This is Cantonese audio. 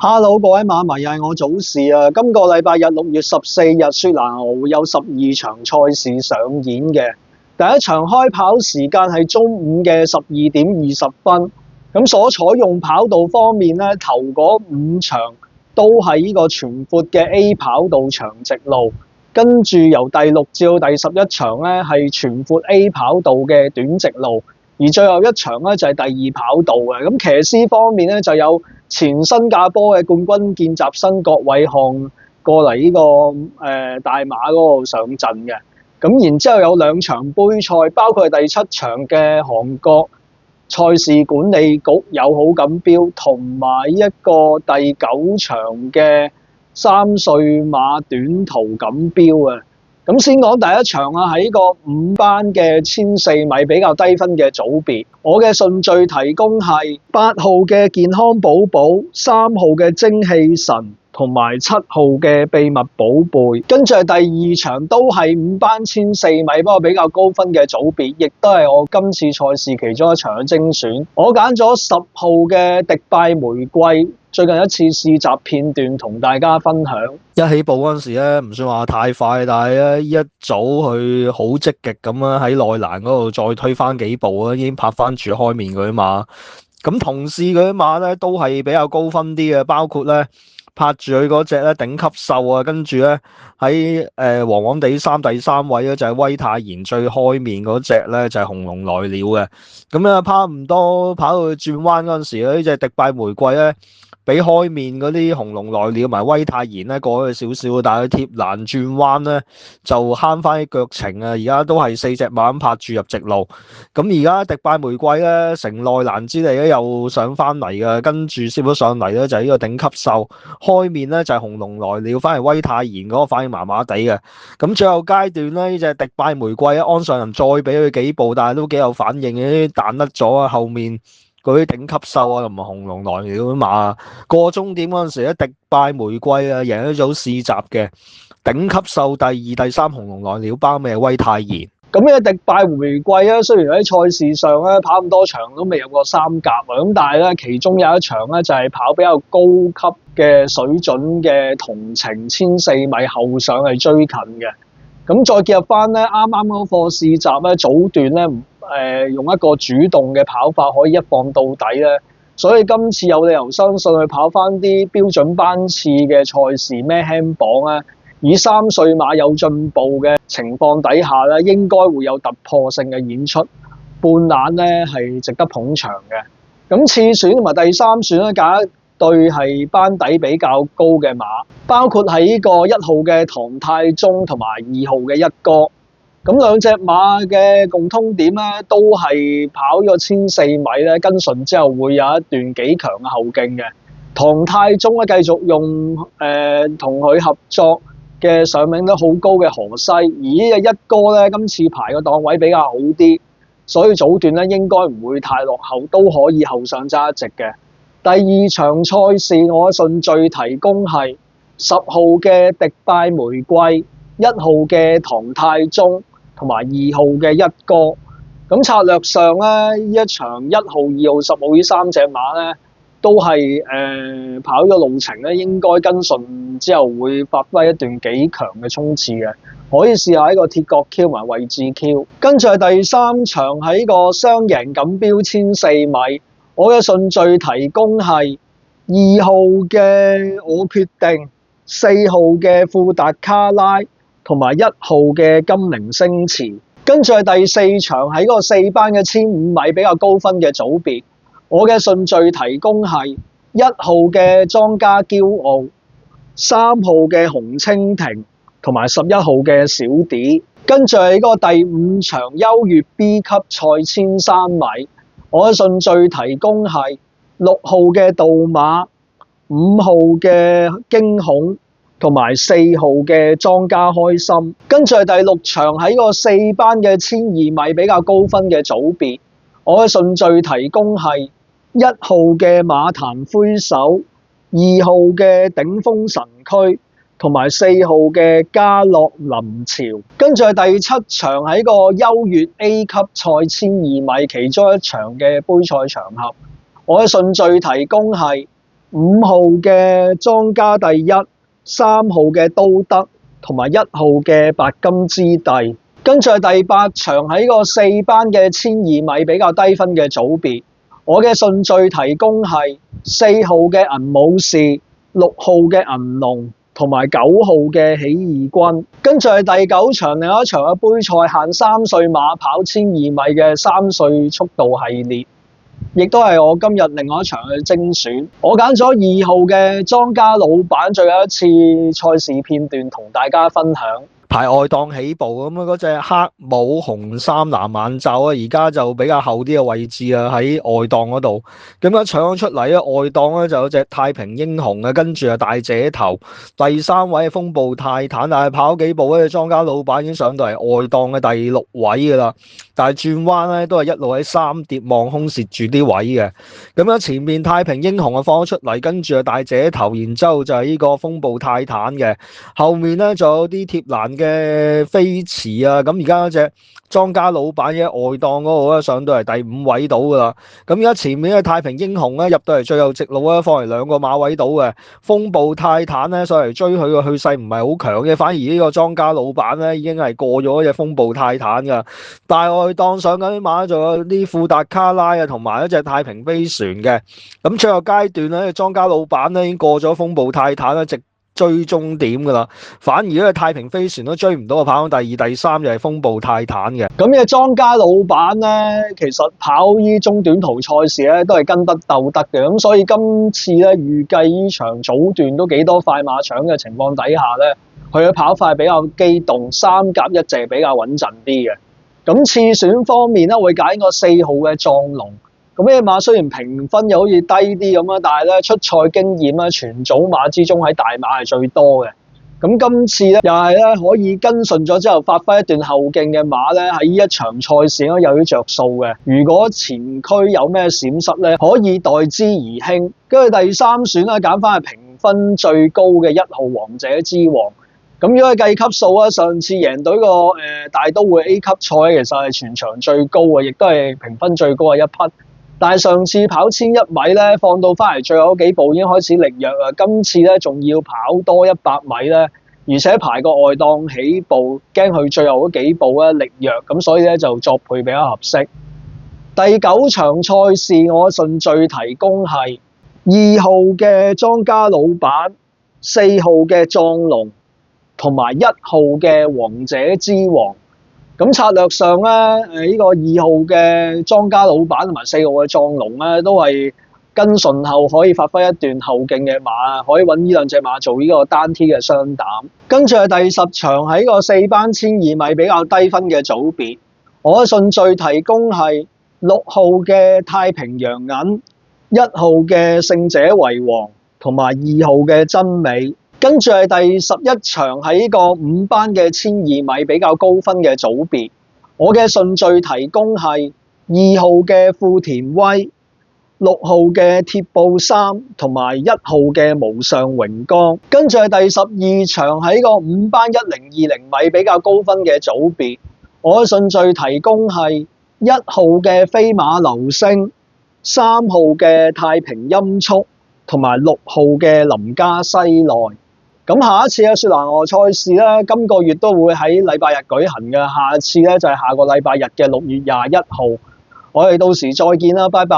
Hello，各位馬迷，又係我祖士啊！今個禮拜日6月14日，雪蘭莪會有12場賽事上演嘅。第一場開跑時間係中午嘅12點20分。咁所採用跑道方面咧，頭嗰5場都係呢個全闊嘅 A 跑道長直路，跟住由第6至到第11場咧係全闊 A 跑道嘅短直路，而最後一場咧就係第2跑道嘅。咁騎師方面咧就有前新加坡嘅冠軍見習生郭偉漢過嚟呢個大馬嗰度上陣嘅。咁然之後有2場杯賽，包括係第7場嘅韓國賽事管理局友好錦標，同埋一個第9場嘅3歲馬短途錦標啊。咁先講第一場啊，喺呢個5班嘅1004米比較低分嘅組別，我嘅順序提供係8號嘅健康寶寶、3號嘅精氣神同埋7號嘅秘密寶貝。跟住係第2場都係5班1004米，不過比較高分嘅組別，亦都係我今次賽事其中一場嘅精選。我揀咗10號嘅迪拜玫瑰，最近一次試習片段同大家分享。一起步嗰陣時咧，唔算話太快，但係咧一早佢好積極咁樣喺內欄嗰度再推翻幾步啊，已經拍翻住開面嗰啲馬。咁同事嗰啲馬咧都係比較高分啲嘅，包括咧拍住佢嗰隻咧頂級獸啊，跟住咧喺黃黃地第3位咧就係威泰賢，最開面嗰隻咧就係紅龍來了嘅。咁啊，差唔多跑到轉彎嗰陣時咧，呢隻迪拜玫瑰咧比開面嗰啲紅龍來了同埋威泰賢咧過咗少少，但係佢貼欄轉彎咧就慳翻啲腳程啊！而家都係4隻馬咁拍住入直路。咁而家迪拜玫瑰咧成內欄之地咧又上翻嚟嘅，跟住接咗上嚟咧就係呢個頂級獸，開面咧就係紅龍來了，反而威泰賢嗰個反應麻麻地嘅。咁最後階段咧呢隻迪拜玫瑰安上人再俾佢幾步，但係都幾有反應嘅，彈甩咗啊後面嗰啲頂級獸啊同埋紅龍來了啲馬過終點嗰陣時咧，迪拜玫瑰啊贏咗組試習嘅頂級獸第2、第3，紅龍來了包尾係威泰賢。咁呢個迪拜玫瑰咧，雖然喺賽事上咧跑咁多場都未有過3甲啊，咁但係咧其中有一場咧就係跑比較高級嘅水準嘅同程1004米後上係追近嘅。咁再結合翻咧啱啱嗰課試習咧早段咧用一個主動嘅跑法可以一放到底咧，所以今次有理由相信佢跑翻啲標準班次嘅賽事咩輕磅咧，以3歲馬有進步嘅情況底下咧，應該會有突破性嘅演出，半眼咧係值得捧場嘅。咁次選同埋第3選咧揀一對係班底比較高嘅馬，包括係呢個1號嘅唐太宗同埋2號嘅一哥。咁兩隻馬嘅共通點咧，都係跑咗1004米咧，跟順之後會有一段幾強嘅後勁嘅。唐太宗咧繼續用同佢合作嘅上名得好高嘅河西，而呢隻一哥咧今次排個檔位比較好啲，所以早段咧應該唔會太落後，都可以後上揸一席嘅。第2場賽事我嘅順序提供係10號嘅迪拜玫瑰、1號嘅唐太宗同埋2號嘅一哥。咁策略上咧，呢一場1號、2號、10號呢3隻馬咧，都係跑咗路程咧，應該跟順之後會發揮一段幾強嘅衝刺嘅，可以試下喺個鐵角 Q 同埋位置 Q。跟住係第3場喺個雙贏錦標1004米，我嘅順序提供係2號嘅我決定、4號嘅富達卡拉同埋1號嘅金陵星馳。跟住係第4場喺個4班嘅1005米比較高分嘅組別，我嘅順序提供係1號嘅莊家驕傲、3號嘅紅蜻蜓同埋11號嘅小啲。跟住係個第5場優越 B 級賽1003米，我嘅順序提供係6號嘅杜馬、5號嘅驚恐同埋4號嘅莊家開心。跟住係第6場喺個4班嘅1002米比較高分嘅組別，我嘅順序提供係1號嘅馬壇灰手、2號嘅頂峰神區同埋4號嘅嘉樂林潮。跟住係第7場喺個優越 A 級賽1002米其中一場嘅杯賽場合，我嘅順序提供係5號嘅莊家第一、3號嘅都德同埋1號嘅白金之帝。跟住係第8場喺個4班嘅1200米比較低分嘅組別，我嘅順序提供係4號嘅銀武士、6號嘅銀龍同埋9號嘅起義軍。跟住係第9場另一場嘅杯賽，限3歲馬跑1200米嘅3歲速度系列，亦都係我今日另外一場嘅精選。我揀咗2號嘅莊家老闆最後一次賽事片段同大家分享。排外檔起步咁啊，嗰隻黑帽紅衫藍眼罩啊，而家就比較後啲嘅位置啊，喺外檔嗰度。咁樣搶咗出嚟咧，外檔咧就有隻太平英雄啊，跟住啊大姐頭，第3位係風暴泰坦，但係跑幾步咧，莊家老闆已經上到嚟外檔嘅第6位噶啦。但係轉彎咧都係一路喺3碟望空蝕住啲位嘅。咁樣前面太平英雄啊放咗出嚟，跟住啊大姐頭，然之後就係呢個風暴泰坦嘅。後面咧仲有啲貼欄嘅飛馳啊，咁而家嗰隻莊家老闆嘅外檔嗰度咧上到嚟第5位到噶啦。咁而家前面嘅太平英雄咧入到嚟最後直路咧放嚟2個馬位到嘅。風暴泰坦咧上嚟追佢嘅去勢唔係好強嘅，反而呢個莊家老闆咧已經係過咗隻風暴泰坦噶。大外檔上緊啲馬仲有啲富達卡拉啊，同埋一隻太平飛船嘅。咁最後階段咧，莊家老闆咧已經過咗風暴泰坦啦，直追終點噶啦。反而咧太平飛船都追唔到啊，跑到第2、第3就係風暴泰坦嘅。咁嘅莊家老闆咧，其實跑呢中短途賽事咧都係跟得鬥得嘅，咁所以今次咧預計呢場早段都幾多快馬搶嘅情況底下咧，佢嘅跑法比較機動，3甲1隻比較穩陣啲嘅。咁次選方面咧，會揀個4號嘅壯龍。咁呢隻馬雖然評分又好似低啲咁啊，但係咧出賽經驗咧，全組馬之中喺大馬係最多嘅。咁今次咧又係咧可以跟順咗之後發揮一段後勁嘅馬咧，喺呢一場賽事咧有啲着數嘅。如果前驅有咩閃失咧，可以代之而興。跟住第3選咧揀翻係評分最高嘅1號王者之王。咁如果係計級數啊，上次贏隊個大都會 A 級賽其實係全場最高嘅，亦都係評分最高嘅一匹。但係上次跑1100米咧，放到翻嚟最後幾步已經開始力弱啦。今次咧仲要跑多100米咧，而且排個外檔起步，驚佢最後嗰幾步咧力弱，咁所以咧就作配比較合適。第9場賽事我順序提供係2號嘅莊家老闆、4號嘅壯龍同埋1號嘅王者之王。咁策略上咧，呢個2號嘅莊家老闆同埋4號嘅壯龍咧，都係跟順後可以發揮一段後勁嘅馬，可以揾呢兩隻馬做呢個單 T 嘅雙膽。跟住係第10場喺個4班1200米比較低分嘅組別，我嘅順序提供係6號嘅太平洋銀、1號嘅勝者為王同埋2號嘅真美。跟住係第11場喺個5班嘅1200米比較高分嘅組別，我嘅順序提供係2號嘅富田威、6號嘅鐵布衫同埋1號嘅無上榮光。跟住係第12場喺個5班1020米比較高分嘅組別，我嘅順序提供係1號嘅飛馬流星、3號嘅太平音速同埋6號嘅林家西內。咁下一次嘅雪蘭莪賽事咧，今個月都會喺禮拜日舉行嘅。下次咧就係下個禮拜日嘅6月21號。我哋到時再見啦，拜拜。